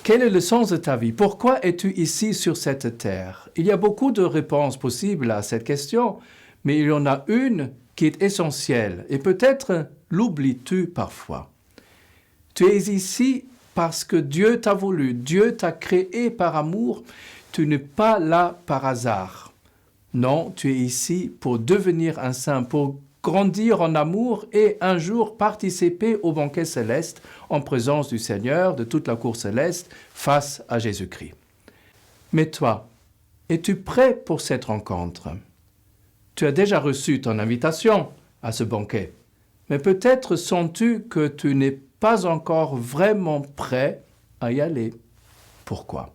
Quel est le sens de ta vie? Pourquoi es-tu ici sur cette terre? Il y a beaucoup de réponses possibles à cette question, mais il y en a une qui est essentielle et peut-être l'oublies-tu parfois. Tu es ici parce que Dieu t'a voulu, Dieu t'a créé par amour, tu n'es pas là par hasard. Non, tu es ici pour devenir un saint, pour grandir en amour et un jour participer au banquet céleste en présence du Seigneur, de toute la cour céleste, face à Jésus-Christ. Mais toi, es-tu prêt pour cette rencontre? Tu as déjà reçu ton invitation à ce banquet, mais peut-être sens-tu que tu n'es pas encore vraiment prêt à y aller. Pourquoi?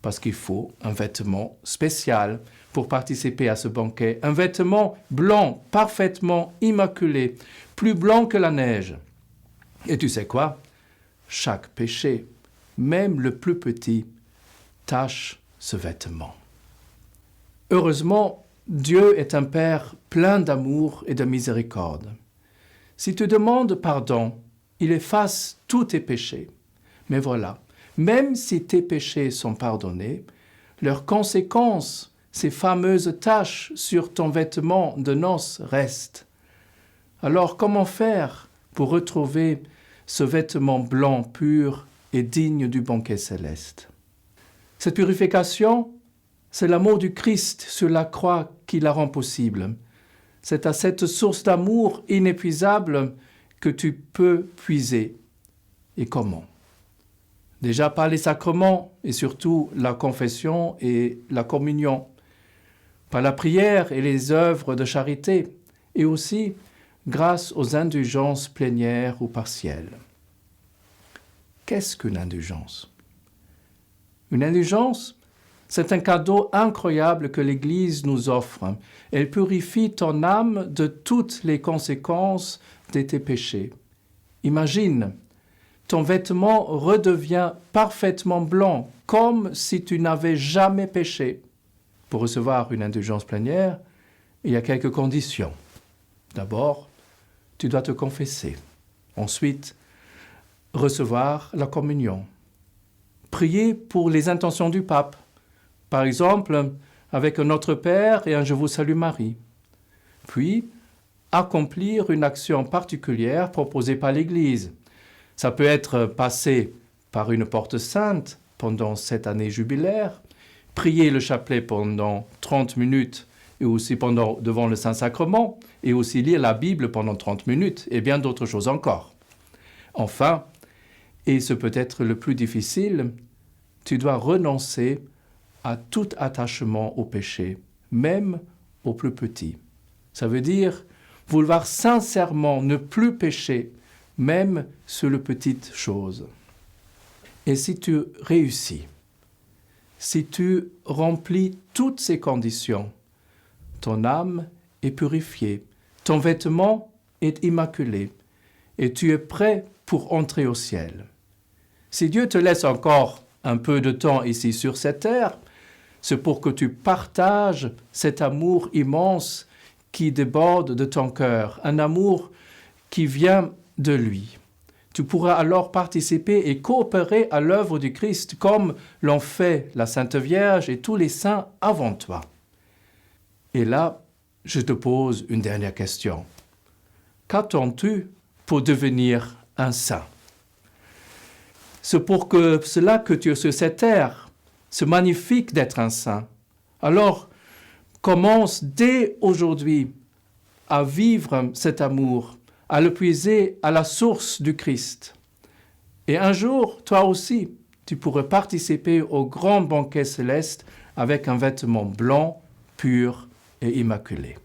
Parce qu'il faut un vêtement spécial pour participer à ce banquet, un vêtement blanc, parfaitement immaculé, plus blanc que la neige. Et tu sais quoi? Chaque péché, même le plus petit, tache ce vêtement. Heureusement, Dieu est un Père plein d'amour et de miséricorde. Si tu demandes pardon, il efface tous tes péchés. Mais voilà, même si tes péchés sont pardonnés, leurs conséquences, ces fameuses taches sur ton vêtement de noces restent. Alors comment faire pour retrouver ce vêtement blanc pur et digne du banquet céleste? Cette purification, c'est l'amour du Christ sur la croix qui la rend possible. C'est à cette source d'amour inépuisable que tu peux puiser. Et comment? Déjà par les sacrements et surtout la confession et la communion, par la prière et les œuvres de charité, et aussi grâce aux indulgences plénières ou partielles. Qu'est-ce qu'une indulgence? Une indulgence, c'est un cadeau incroyable que l'Église nous offre. Elle purifie ton âme de toutes les conséquences de tes péchés. Imagine, ton vêtement redevient parfaitement blanc, comme si tu n'avais jamais péché. Pour recevoir une indulgence plénière, il y a quelques conditions. D'abord, tu dois te confesser. Ensuite, recevoir la communion. Prier pour les intentions du pape. Par exemple, avec un Notre Père et un Je vous salue Marie. Puis, accomplir une action particulière proposée par l'Église. Ça peut être passer par une porte sainte pendant cette année jubilaire, prier le chapelet pendant 30 minutes et aussi devant le Saint-Sacrement, et aussi lire la Bible pendant 30 minutes, et bien d'autres choses encore. Enfin, et ce peut être le plus difficile, tu dois renoncer à tout attachement au péché, même au plus petit. Ça veut dire vouloir sincèrement ne plus pécher, même sur les petites choses. Et si tu réussis, si tu remplis toutes ces conditions, ton âme est purifiée, ton vêtement est immaculé, et tu es prêt pour entrer au ciel. Si Dieu te laisse encore un peu de temps ici sur cette terre, c'est pour que tu partages cet amour immense qui déborde de ton cœur, un amour qui vient de lui. Tu pourras alors participer et coopérer à l'œuvre du Christ comme l'ont fait la Sainte Vierge et tous les saints avant toi. Et là, je te pose une dernière question. Qu'attends-tu pour devenir un saint? C'est pour cela que tu es sur cette terre. C'est magnifique d'être un saint. Alors, commence dès aujourd'hui à vivre cet amour, à le puiser à la source du Christ. Et un jour, toi aussi, tu pourrais participer au grand banquet céleste avec un vêtement blanc, pur et immaculé.